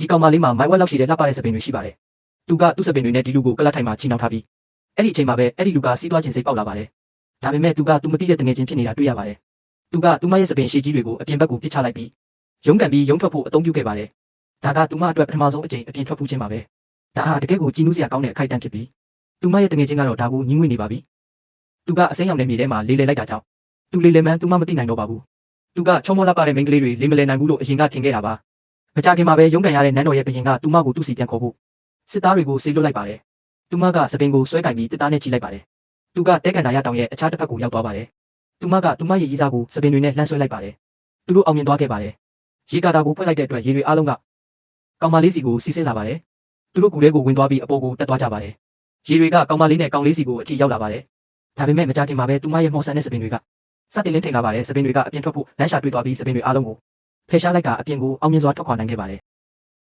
ဒီကောင်မလေးမှာမိုက်ဝက်လောက်ရှိတဲ့လှပတဲ့စပင်တွေရှိပါတယ်သူကသူ့စပင်တွေနဲ့ဒီလူကိုကလတ်ထိုင်မှာချီနှောင်ထားပြီးအဲ့ဒီအချိန်မှာပဲအဲ့ဒီလူကစီးသွားခြင်းစိတ်ပေါက်လာပါတယ်ဒါပေမဲ့သူကသူမသိတဲ့တငယ်ချင်းဖြစ်နေတာတွေ့ရပါတယ်သူကသူမရဲ့စပင်ရှည်ကြီးတွေကိုအပြင်ဘက်ကိုပစ်ချလိုက်ပြီးရုံးကန်ပြီးရုံးထွက်ဖို့အသုံးပြုခဲ့ပါတယ်ဒါကသူမအတွက်ပထမဆုံးအကြိမ်အပြင်ထွက်ဖူးခြင်းပါပဲဒါဟာတကယ်ကိုကြည်နူးစရာကောင်းတဲ့အခိုက်အတန့်ဖြစ်ပြီးသူမရဲ့တငယ်ချင်းကတော့ဒါကိုညှင်းငွေ့နေပါပြီသူကအစိမ်းရောင်တဲ့မြေထဲမှာလေးလဲလိုက်တာကြောင့်သူလေးလဲမှန်းသူမမသိနိုင်တော့ပါဘူးသူကချောမောလှပတဲ့မိန်းကလေးတွေလေးမလဲနိုင်ဘူးလို့အရင်ကထင်ခဲ့တာပါမကြခင်မှာပဲရုံးကန်ရတဲ့နန်းတော်ရဲ့ဘုရင်ကသူမကိုသူ့စီပြန်ခေါ်ဖို့စစ်သားတွေကိုဆေးလွတ်လိုက်ပါတယ်သူမကစပင်ကိုဆွဲကင်ပြီးတစ်သားနဲ့ချီလိုက်ပါတယ်သူကတဲကန်နာရတောင်ရဲ့အခြားတစ်ဖက်ကိုရောက်သွားပါတယ်သူမကသူမရဲ့ရေးစားကိုစပင်တွေနဲ့လှမ်းဆွဲလိုက်ပါတယ်သူတို့အောင်မြင်သွားခဲ့ပါတယ်ရေကာတာကိုဖွင့်လိုက်တဲ့အတွက်ရေတွေအားလုံးကကောင်မလေးစီကိုစီးဆင်းလာပါတယ်သူတို့ကူထဲကိုဝင်သွားပြီးအပေါ်ကိုတက်သွားကြပါတယ်ရေတွေကကောင်မလေးနဲ့ကောင်လေးစီကိုအထိရောက်လာပါတယ်ဒါပေမဲ့မကြခင်မှာပဲသူမရဲ့မော်ဆန်တဲ့စပင်တွေကစတင်လင်းထိန်လာပါတယ်စပင်တွေကအပြင်ထွက်ဖို့လမ်းရှာတွေ့သွားပြီးစပင်တွေအားလုံးကိုဖယ်ရှားလိုက်ကအပြင်ကိုအောင်မြင်စွာထွက်ခွာနိုင်ခဲ့ပါတယ်